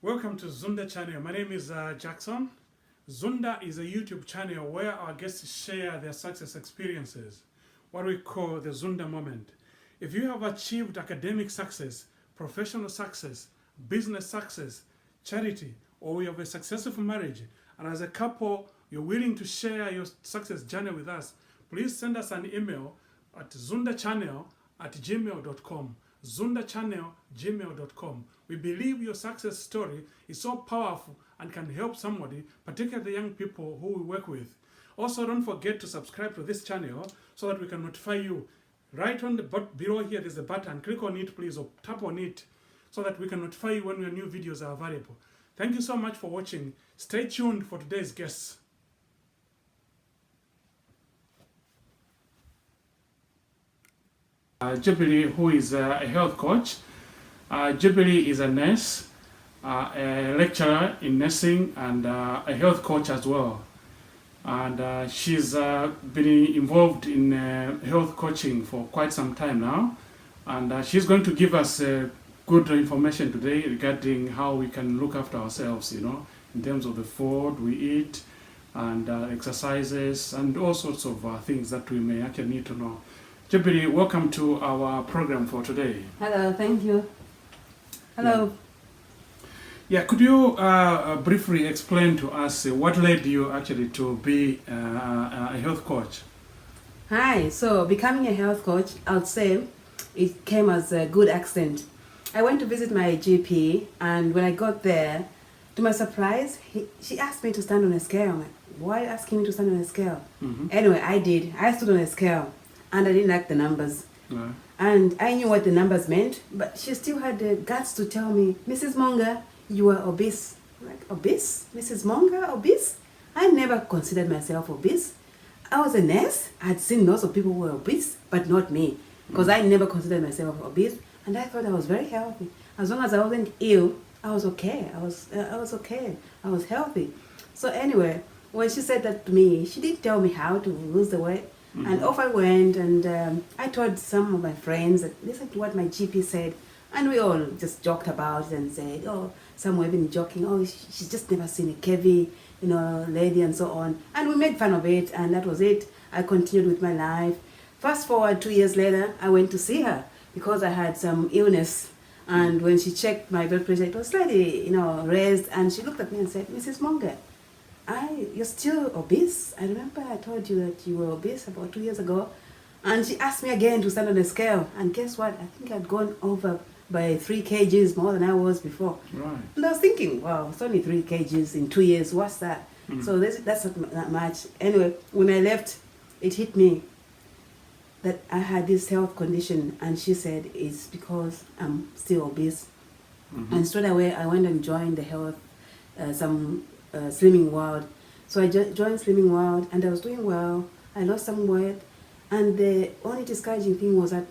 Welcome to Zunda Channel. My name is Jackson. Zunda is a YouTube channel where our guests share their success experiences, what we call the Zunda moment. If you have achieved academic success, professional success, business success, charity, or you have a successful marriage, and as a couple you're willing to share your success journey with us, please send us an email at zundachannel@gmail.com. zundachannel@gmail.com. We believe your success story is so powerful and can help somebody, particularly the young people who we work with. Also, don't forget to subscribe to this channel so that we can notify you. Right on the below here, there's a button. Click on it, please, or tap on it so that we can notify you when your new videos are available. Thank you so much for watching. Stay tuned for today's guests. Jubilee, who is a health coach. Jubilee is a nurse, a lecturer in nursing, and a health coach as well. And she's been involved in health coaching for quite some time now. And she's going to give us good information today regarding how we can look after ourselves, in terms of the food we eat and exercises and all sorts of things that we may actually need to know. Jubilee, welcome to our program for today. Hello, thank you. Hello. Yeah, could you briefly explain to us what led you actually to be a health coach? Hi, so becoming a health coach, I would say it came as a good accident. I went to visit my GP, and when I got there, to my surprise, she asked me to stand on a scale. I'm like, why are you asking me to stand on a scale? Anyway, I did. I stood on a scale. And I didn't like the numbers. Yeah. And I knew what the numbers meant, but she still had the guts to tell me, Mrs. Monga, you are obese. I'm like, obese? Mrs. Monga, obese? I never considered myself obese. I was a nurse. I had seen lots of people who were obese, but not me, because I never considered myself obese, and I thought I was very healthy. As long as I wasn't ill, I was okay. I was okay. I was healthy. So anyway, when she said that to me, she did tell me how to lose the weight. And off I went, and I told some of my friends that listen to what my GP said, and we all just joked about it and said, oh, some were even joking, oh, she's just never seen a KV, lady and so on. And we made fun of it, and that was it. I continued with my life. Fast forward 2 years later, I went to see her because I had some illness. And when she checked my blood pressure, it was slightly, raised, and she looked at me and said, Mrs. Monga, you're still obese. I remember I told you that you were obese about 2 years ago. And she asked me again to stand on a scale. And guess what? I think I'd gone over by 3 kgs more than I was before. Right. And I was thinking, wow, it's only 3 kgs in 2 years. What's that? So that's not that much. Anyway, when I left, it hit me that I had this health condition. And she said, it's because I'm still obese. And straight away, I went and joined the health, Slimming World. So I joined Slimming World, and I was doing well. I lost some weight, and the only discouraging thing was that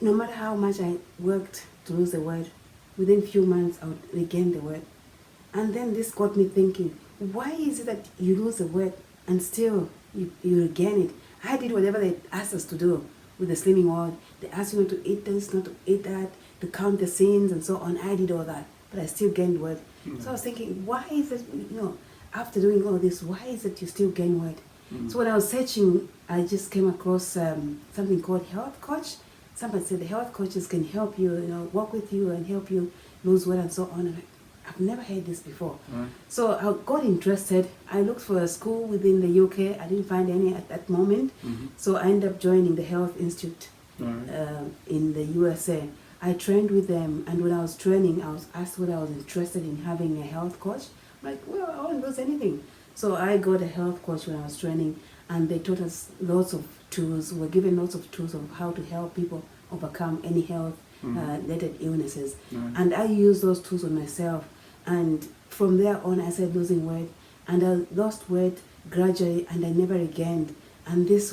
no matter how much I worked to lose the weight, within a few months I would regain the weight. And then this got me thinking, why is it that you lose the weight and still you regain it? I did whatever they asked us to do with the Slimming World. They asked you not to eat this, not to eat that, to count the sins and so on. I did all that, but I still gained weight. So I was thinking, why is it, after doing all this, why is it you still gain weight? So when I was searching, I just came across something called health coach. Somebody said the health coaches can help you, work with you and help you lose weight and so on. And I've never heard this before. So I got interested. I looked for a school within the UK. I didn't find any at that moment. So I ended up joining the Health Institute in the USA. I trained with them, and when I was training, I was asked whether I was interested in having a health coach. I'm like, well, I won't lose anything. So I got a health coach when I was training, and they taught us lots of tools. We were given lots of tools of how to help people overcome any health-related illnesses. And I used those tools on myself. And from there on, I started losing weight, and I lost weight gradually, and I never regained. And this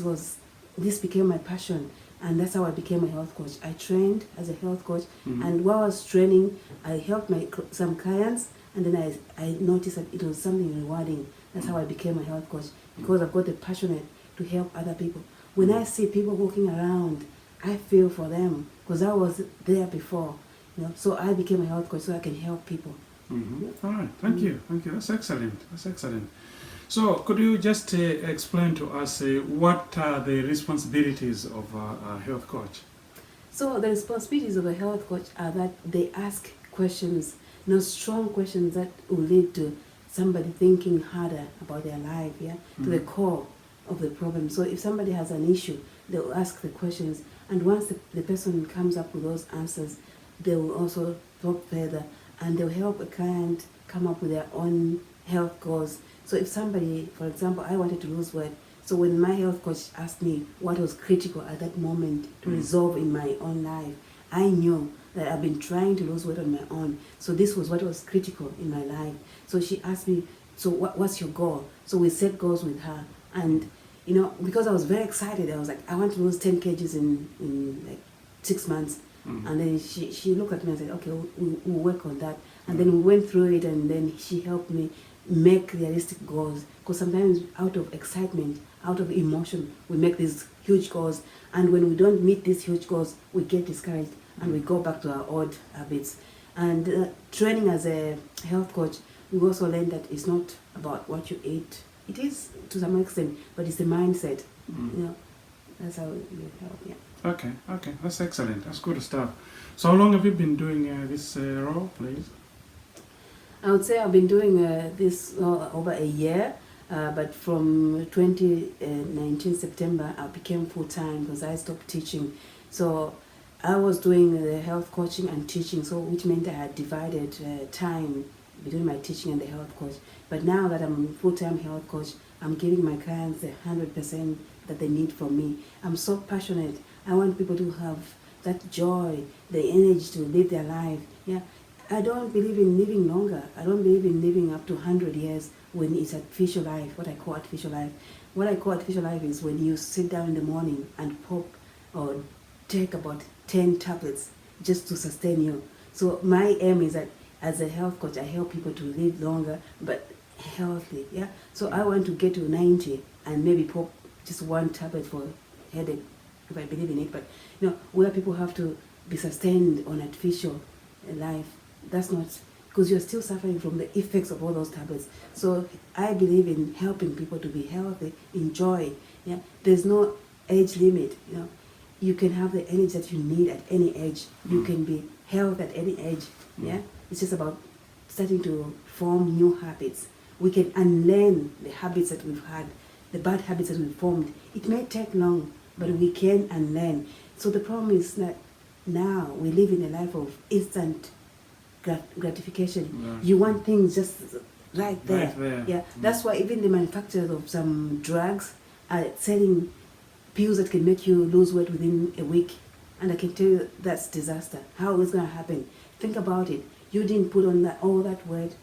became my passion. And that's how I became a health coach. I trained as a health coach, and while I was training, I helped some clients, and then I noticed that it was something rewarding. That's how I became a health coach, because I've got the passion to help other people. When I see people walking around, I feel for them, because I was there before. So I became a health coach so I can help people. All right, thank you. That's excellent. So could you just explain to us what are the responsibilities of a health coach? So the responsibilities of a health coach are that they ask questions, strong questions that will lead to somebody thinking harder about their life, to the core of the problem. So if somebody has an issue, they'll ask the questions, and once the person comes up with those answers, they will also talk further, and they'll help a client come up with their own health goals. So if somebody, for example, I wanted to lose weight, so when my health coach asked me what was critical at that moment to resolve in my own life, I knew that I've been trying to lose weight on my own. So this was what was critical in my life. So she asked me, so what's your goal? So we set goals with her. And, because I was very excited, I was like, I want to lose 10 kgs in like 6 months. And then she looked at me and said, okay, we'll work on that. And then we went through it, and then she helped me make realistic goals. Because sometimes out of excitement, out of emotion, we make these huge goals. And when we don't meet these huge goals, we get discouraged and we go back to our old habits. And training as a health coach, we also learned that it's not about what you eat. It is to some extent, but it's the mindset. That's how you help. Yeah. Okay, that's excellent. That's good stuff. So how long have you been doing this role, please? I would say I've been doing this over a year, but from 2019 September, I became full-time because I stopped teaching. So I was doing the health coaching and teaching, so which meant I had divided time between my teaching and the health coach. But now that I'm a full-time health coach, I'm giving my clients the 100% that they need from me. I'm so passionate. I want people to have that joy, the energy to live their life. Yeah, I don't believe in living longer. I don't believe in living up to 100 years when it's artificial life, what I call artificial life. What I call artificial life is when you sit down in the morning and pop or take about 10 tablets just to sustain you. So my aim is that as a health coach, I help people to live longer, but healthy. Yeah. So I want to get to 90 and maybe pop just one tablet for headache, if I believe in it. But where people have to be sustained on artificial life, that's not, because you're still suffering from the effects of all those tablets. So I believe in helping people to be healthy, enjoy. Yeah. There's no age limit. You can have the energy that you need at any age. You can be healthy at any age. Yeah. It's just about starting to form new habits. We can unlearn the habits that we've had, the bad habits that we've formed. It may take long, but we can unlearn. So the problem is that now we live in a life of instant gratification. You want things just right there. Yeah. That's why even the manufacturers of some drugs are selling pills that can make you lose weight within a week. And I can tell you that's disaster. How is it going to happen? Think about it. You didn't put on all that weight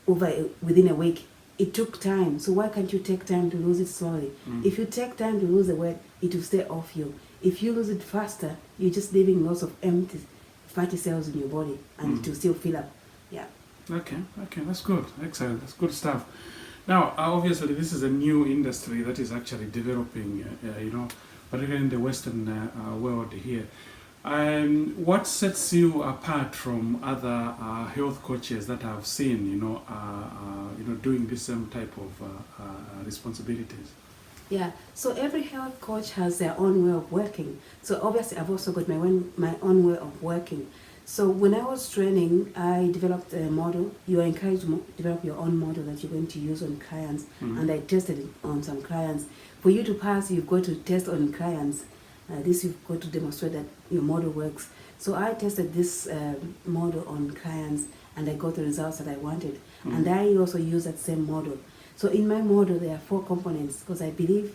within a week. It took time. So why can't you take time to lose it slowly? If you take time to lose the weight, it will stay off you. If you lose it faster, you're just leaving lots of empty fatty cells in your body, and it will still fill up. Yeah. Okay, that's good. Excellent. That's good stuff. Now, obviously, this is a new industry that is actually developing, particularly in the Western world here. What sets you apart from other health coaches that I've seen, doing this same type of responsibilities? Yeah, so every health coach has their own way of working. So obviously I've also got my own way of working. So when I was training, I developed a model. You are encouraged to develop your own model that you're going to use on clients. And I tested it on some clients. For you to pass, you've got to test on clients. This you've got to demonstrate that your model works. So I tested this model on clients, and I got the results that I wanted. And I also use that same model. So in my model, there are 4 components, because I believe,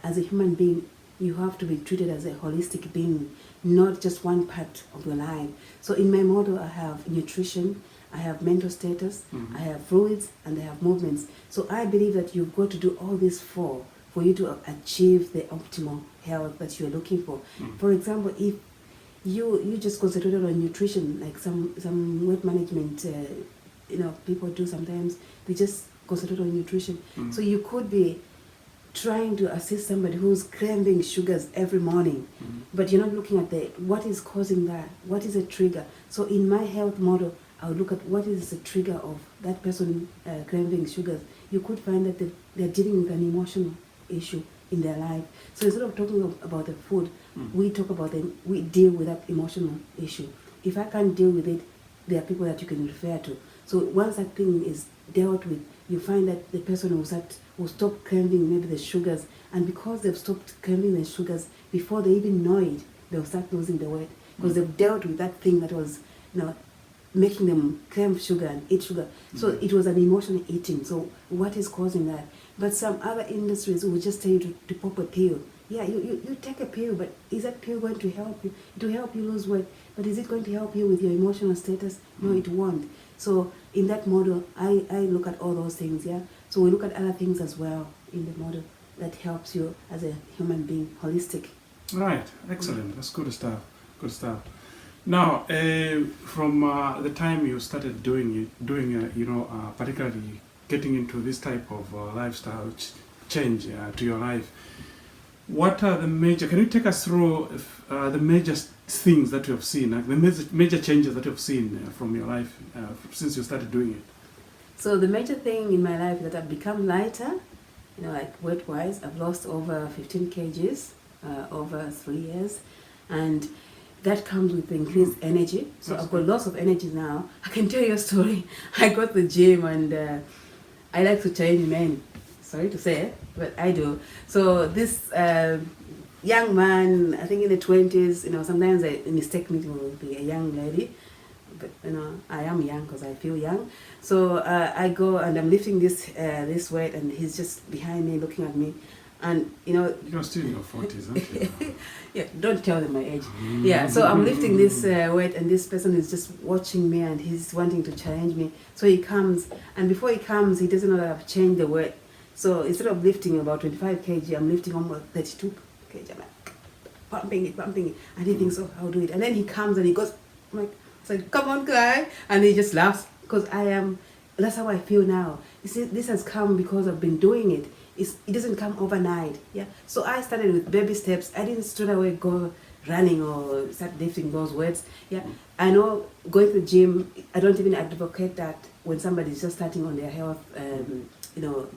as a human being, you have to be treated as a holistic being, not just one part of your life. So in my model, I have nutrition, I have mental status, I have fluids, and I have movements. So I believe that you've got to do all these 4 for you to achieve the optimal health that you're looking for. For example, if you just concentrated on nutrition, like some weight management, people do sometimes, they just concentrate on nutrition. So you could be trying to assist somebody who's craving sugars every morning, but you're not looking at what is causing that, what is a trigger. So in my health model, I would look at what is the trigger of that person craving sugars. You could find that they're dealing with an emotional issue in their life. So instead of talking about the food, we talk about we deal with that emotional issue. If I can't deal with it, there are people that you can refer to. So once that thing is dealt with, you find that the person will stop craving maybe the sugars, and because they've stopped craving the sugars, before they even know it, they'll start losing the weight because they've dealt with that thing that was, making them crave sugar and eat sugar. So it was an emotional eating. So what is causing that? But some other industries will just tell you to pop a pill. Yeah, you take a pill, but is that pill going to help you? It will help you lose weight, but is it going to help you with your emotional status? No, it won't. So in that model, I look at all those things, yeah? So we look at other things as well in the model that helps you as a human being, holistic. Right, excellent. That's good stuff. Good stuff. Now, from the time you started doing particularly getting into this type of lifestyle change to your life, what are the major? Can you take us through the major things that you have seen, like the major changes that you have seen from your life since you started doing it? So the major thing in my life is that I've become lighter, like weight-wise. I've lost over 15 kgs over 3 years, and that comes with increased energy. So that's I've got lots of energy now. I can tell you a story. I got to the gym and I like to change men. Sorry to say it, but I do. So this young man, I think in the 20s, sometimes they mistake me to be a young lady. But, I am young because I feel young. So I go and I'm lifting this weight and he's just behind me looking at me. And, You're still in your 40s, aren't you? Yeah, don't tell them my age. Yeah, so I'm lifting this weight and this person is just watching me and he's wanting to challenge me. So he comes, and before he comes, he doesn't know that I've changed the weight. So instead of lifting about 25 kg, I'm lifting almost 32 kg. I'm like, pumping it. And he thinks, oh, I'll do it. And then he comes and he goes, I'm like, it's like, come on, guy. And he just laughs because that's how I feel now. You see, this has come because I've been doing it. It doesn't come overnight. Yeah. So I started with baby steps. I didn't straight away go running or start lifting those weights. Yeah. I know going to the gym, I don't even advocate that when somebody's just starting on their health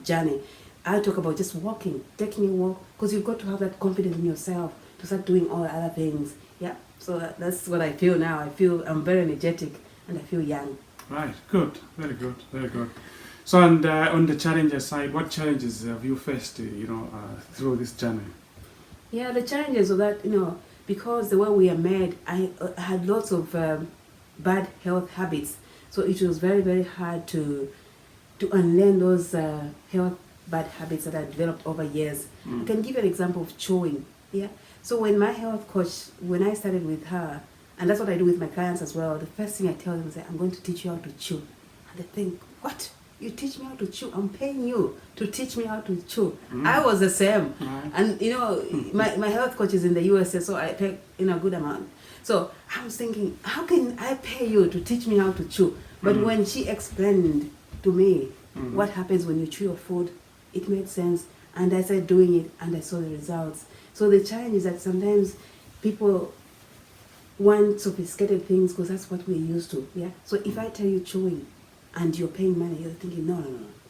journey. I talk about just walking, taking a walk, because you've got to have that confidence in yourself to start doing all the other things. Yeah. So that's what I feel now. I feel I'm very energetic and I feel young. Right. Good. Very good. Very good. So, and on the challenges side, what challenges have you faced, through this journey? Yeah, the challenges of that, because the way we are made, I had lots of bad health habits. So it was very, very hard to unlearn those health bad habits that I developed over years. I can give you an example of chewing. Yeah. So when my health coach, when I started with her, and that's what I do with my clients as well, the first thing I tell them is that I'm going to teach you how to chew. And they think, what? You teach me how to chew? I'm paying you to teach me how to chew. I was the same. And, my health coach is in the USA, so I pay a good amount. So I was thinking, how can I pay you to teach me how to chew? But when she explained to me what happens when you chew your food, it made sense. And I started doing it and I saw the results. So the challenge is that sometimes people want sophisticated things because that's what we're used to. Yeah. So if I tell you chewing, and you're paying money, you're thinking, no,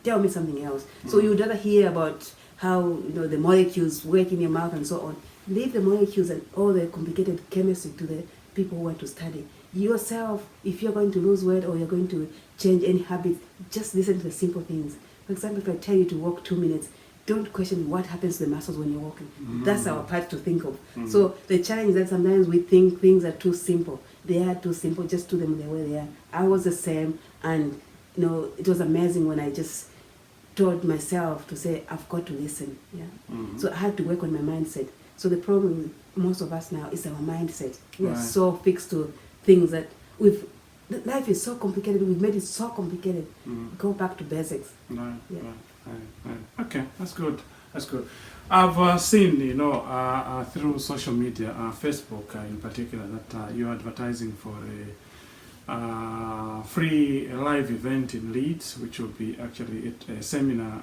tell me something else. So you'd rather hear about how the molecules work in your mouth and so on. Leave the molecules and all the complicated chemistry to the people who want to study. Yourself, if you're going to lose weight or you're going to change any habits, just listen to the simple things. For example, if I tell you to walk 2 minutes, don't question what happens to the muscles when you're walking. That's our part to think of. So the challenge is that sometimes we think things are too simple. They are too simple, just do them the way they are. I was the same, and it was amazing when I just told myself to say, I've got to listen. Yeah. So I had to work on my mindset. So the problem with most of us now is our mindset. We are so fixed to things that life is so complicated. We've made it so complicated. Go back to basics. Right. Okay, that's good. That's good. I've seen, through social media, Facebook in particular, that you're advertising for free live event in Leeds, which will be actually a seminar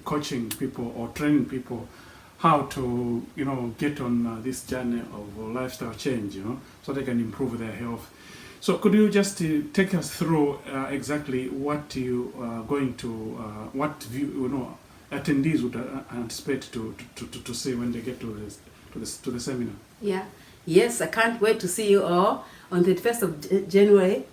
coaching people or training people how to, get on this journey of lifestyle change, so they can improve their health. So could you just take us through exactly what you are going to, what attendees would anticipate to see when they get to the seminar? Yeah. Yes, I can't wait to see you all on the 1st of January.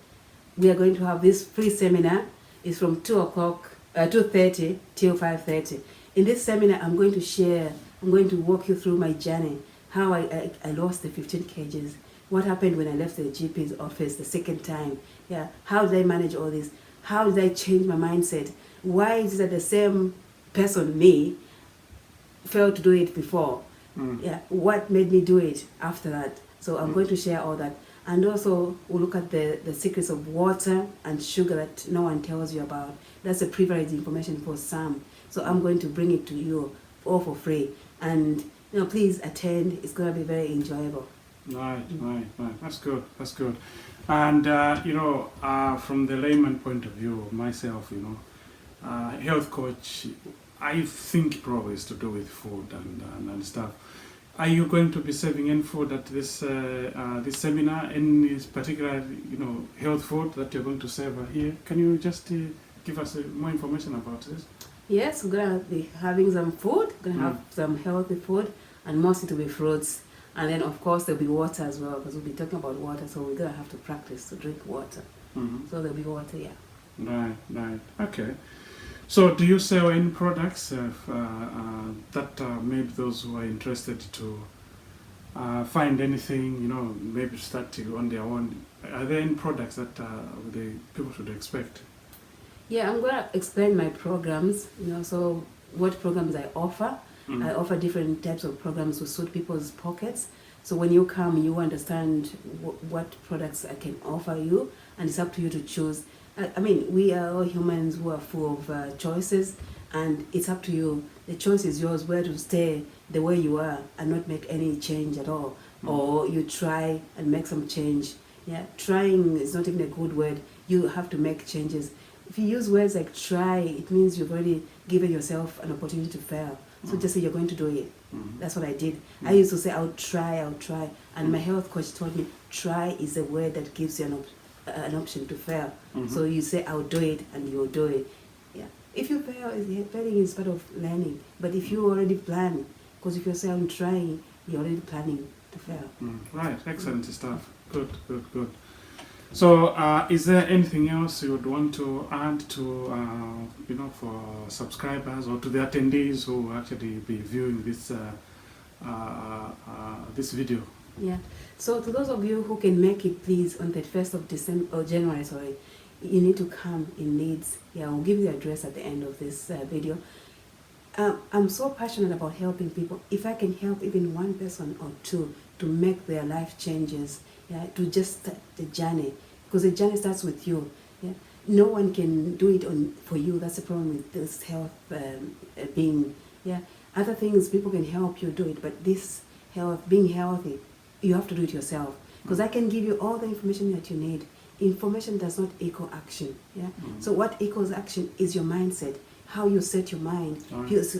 We are going to have this free seminar. It's from 2:30 till 5:30. In this seminar, I'm going to walk you through my journey, how I lost the 15 kgs, what happened when I left the GP's office the second time, yeah, how did I manage all this, how did I change my mindset, why is it that the same person, me, failed to do it before, yeah, what made me do it after that. So I'm going to share all that. And also, we'll look at the secrets of water and sugar that no one tells you about. That's a privileged information for some. So I'm going to bring it to you all for free. And, please attend. It's going to be very enjoyable. Right. That's good. And, from the layman point of view, myself, health coach, I think probably is to do with food and stuff. Are you going to be serving any food at this this seminar? Any particular, health food that you're going to serve here? Can you just give us more information about this? Yes, we're going to be having some food. We're going to have some healthy food, and mostly to be fruits. And then, of course, there'll be water as well, because we'll be talking about water, so we're going to have to practice to drink water. So there'll be water, yeah. Right. Okay. So do you sell any products that maybe those who are interested to find anything, maybe start on their own? Are there any products that the people should expect? Yeah, I'm going to explain my programs, so what programs I offer. I offer different types of programs to suit people's pockets. So when you come, you understand what products I can offer you, and it's up to you to choose. I mean, we are all humans who are full of choices, and it's up to you. The choice is yours, where to stay the way you are and not make any change at all. Or you try and make some change. Yeah, trying is not even a good word. You have to make changes. If you use words like try, it means you've already given yourself an opportunity to fail. So just say you're going to do it. That's what I did. I used to say, I'll try. And my health coach told me, try is a word that gives you an option to fail. So you say, I'll do it, and you'll do it. Yeah. If you fail, failing is part of learning. But if you already plan, because if you say, I'm trying, you're already planning to fail. Right. Excellent stuff. Good. So, is there anything else you would want to add to, for subscribers or to the attendees who will actually be viewing this this video? Yeah. So, to those of you who can make it, please, on the 1st of January, you need to come in Leeds. Yeah, I'll give you the address at the end of this video. I'm so passionate about helping people. If I can help even one person or two to make their life changes, yeah, to just start the journey, because the journey starts with you. Yeah, no one can do it for you. That's the problem with this health being. Yeah, other things people can help you do it, but this health, being healthy, you have to do it yourself. Because I can give you all the information that you need. Information does not equal action. Yeah. So what equals action is your mindset, how you set your mind.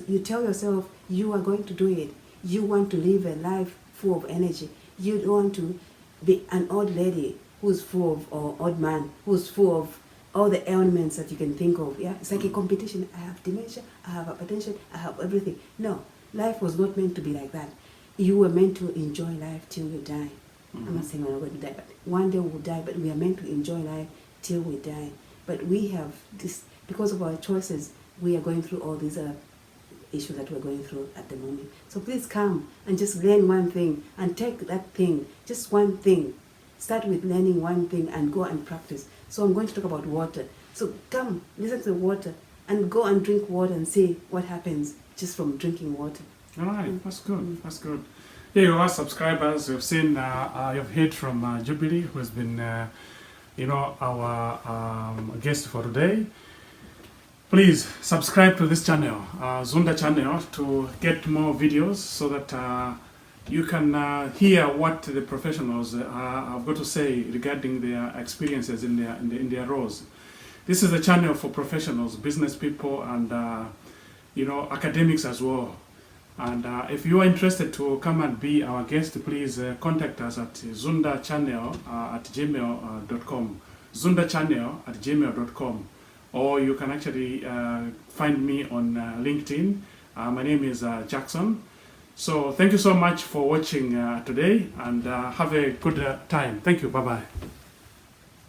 You tell yourself you are going to do it. You want to live a life full of energy. You don't want to be an old lady who's full of, or old man who's full of all the ailments that you can think of. Yeah, it's like a competition. I have dementia, I have hypertension, I have everything. No, life was not meant to be like that. You were meant to enjoy life till you die. I'm not saying we're not going to die, but one day we'll die, but we are meant to enjoy life till we die. But we have this, because of our choices, we are going through all these issues that we're going through at the moment. So please come and just learn one thing and take that thing, just one thing. Start with learning one thing and go and practice. So I'm going to talk about water. So come, listen to the water and go and drink water and see what happens just from drinking water. All right, that's good. That's good. Here you are, subscribers. You've seen, you've heard from Jubilee, who has been, our guest for today. Please subscribe to this channel, Zunda Channel, to get more videos so that you can hear what the professionals have got to say regarding their experiences in their roles. This is a channel for professionals, business people, and academics as well. And if you are interested to come and be our guest, please contact us at Zunda Channel at gmail.com. Zunda Channel at gmail.com. Or you can actually find me on LinkedIn. My name is Jackson. So thank you so much for watching today, and have a good time. Thank you. Bye-bye.